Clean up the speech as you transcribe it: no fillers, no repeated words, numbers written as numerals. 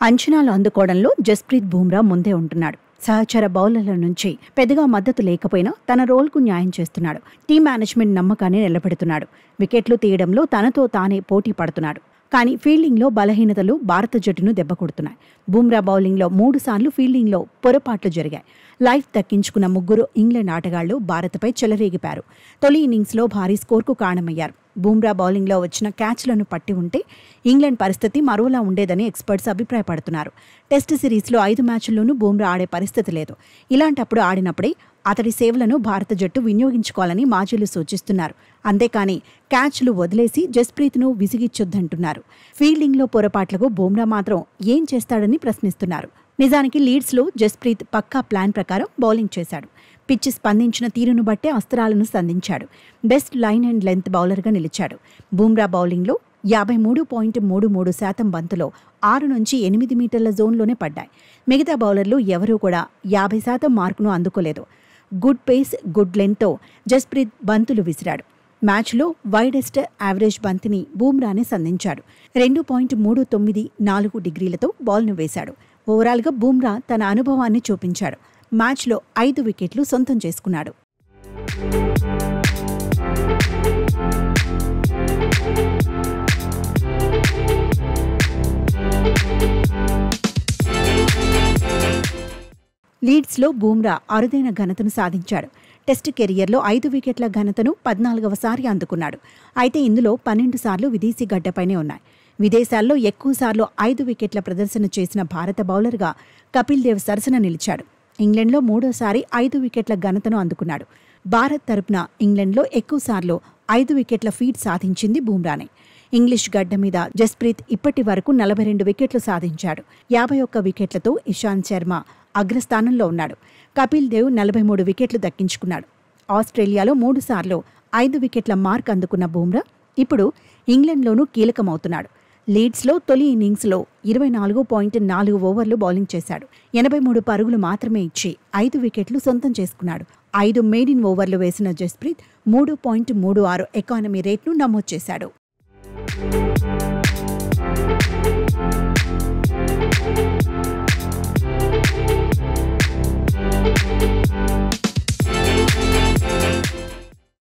అంచనాలు అందుకోవడంలో జస్ప్రీత్ బుమ్రా ముందే ఉంటున్నాడు. సహచర బౌలర్ల నుంచి పెద్దగా మద్దతు లేకపోయినా తన రోల్కు న్యాయం చేస్తున్నాడు. టీం మేనేజ్మెంట్ నమ్మకాన్ని నిలబెడుతున్నాడు. వికెట్లు తీయడంలో తనతో తానే పోటీ పడుతున్నాడు. కానీ ఫీల్డింగ్లో బలహీనతలు భారత జట్టును దెబ్బకొడుతున్నాయి. బుమ్రా బౌలింగ్లో 3 సార్లు ఫీల్డింగ్లో పొరపాట్లు జరిగాయి. లైఫ్ దక్కించుకున్న 3 ఇంగ్లాండ్ ఆటగాళ్లు భారత్పై చెలరేగిపారు. తొలి ఇన్నింగ్స్లో భారీ స్కోర్కు కారణమయ్యారు. బుమ్రా బౌలింగ్లో వచ్చిన క్యాచ్లను పట్టి ఉంటే ఇంగ్లాండ్ పరిస్థితి మరోలా ఉండేదని ఎక్స్పర్ట్స్ అభిప్రాయపడుతున్నారు. టెస్ట్ సిరీస్లో 5 మ్యాచ్ల్లోనూ బుమ్రా ఆడే పరిస్థితి లేదు. ఇలాంటప్పుడు ఆడినప్పుడే అతడి సేవలను భారత జట్టు వినియోగించుకోవాలని మాజీలు సూచిస్తున్నారు. అంతేకాని క్యాచ్లు వదిలేసి జస్ప్రీత్ను విసిగిచ్చొద్దంటున్నారు. ఫీల్డింగ్లో పొరపాట్లకు బుమ్రా మాత్రం ఏం చేస్తాడని ప్రశ్నిస్తున్నారు. నిజానికి లీడ్స్లో జస్ప్రీత్ పక్కా ప్లాన్ ప్రకారం బౌలింగ్ చేశాడు. పిచ్ స్పందించిన తీరును బట్టే అస్త్రాలను సంధించాడు. బెస్ట్ లైన్ అండ్ లెంత్ బౌలర్గా నిలిచాడు. బుమ్రా బౌలింగ్లో 53.33% బంతులో 6 నుంచి 8 మీటర్ల జోన్లోనే పడ్డాయి. మిగతా బౌలర్లు ఎవరూ కూడా 50% మార్కును అందుకోలేదు. గుడ్ పేస్, గుడ్ లెంత్తో జస్ప్రీత్ బంతులు విసిరాడు. మ్యాచ్లో వైడెస్ట్ యావరేజ్ బంతిని బుమ్రానే సంధించాడు. 2.394 డిగ్రీలతో బాల్ను వేశాడు. ఓవరాల్గా బుమ్రా తన అనుభవాన్ని చూపించాడు. మ్యాచ్లో 5 వికెట్లు సొంతం చేసుకున్నాడు. లీడ్స్లో బుమ్రా అరుదైన ఘనతను సాధించాడు. టెస్ట్ కెరియర్లో 5 వికెట్ల ఘనతను 14వసారి అందుకున్నాడు. అయితే ఇందులో 12 సార్లు విదేశీ గడ్డపైనే ఉన్నాయి. విదేశాల్లో ఎక్కువసార్లు 5 వికెట్ల ప్రదర్శన చేసిన భారత బౌలర్గా కపిల్ దేవ్ సరసన నిలిచాడు. ఇంగ్లాండ్లో 3వసారి 5 వికెట్ల ఘనతను అందుకున్నాడు. భారత్ తరపున ఇంగ్లాండ్లో ఎక్కువసార్లు 5 వికెట్ల ఫీడ్ సాధించింది బుమ్రానే. ఇంగ్లీష్ గడ్డ మీద జస్ప్రీత్ ఇప్పటి వరకు 42 వికెట్లు సాధించాడు. 51 వికెట్లతో ఇషాంత్ శర్మ అగ్రస్థానంలో ఉన్నాడు. కపిల్ దేవ్ 43 వికెట్లు దక్కించుకున్నాడు. ఆస్ట్రేలియాలో 3 సార్లు 5 వికెట్ల మార్క్ అందుకున్న బుమ్రా ఇప్పుడు ఇంగ్లాండ్లోనూ కీలకమవుతున్నాడు. లీడ్స్లో తొలి ఇన్నింగ్స్లో 24.4 ఓవర్లు బౌలింగ్ చేశాడు. 83 పరుగులు మాత్రమే ఇచ్చి 5 వికెట్లు సొంతం చేసుకున్నాడు. 5 మెయిడిన్ ఓవర్లు వేసిన జస్ప్రీత్ 3.36 ఎకానమీ రేట్ను నమోదు చేశాడు.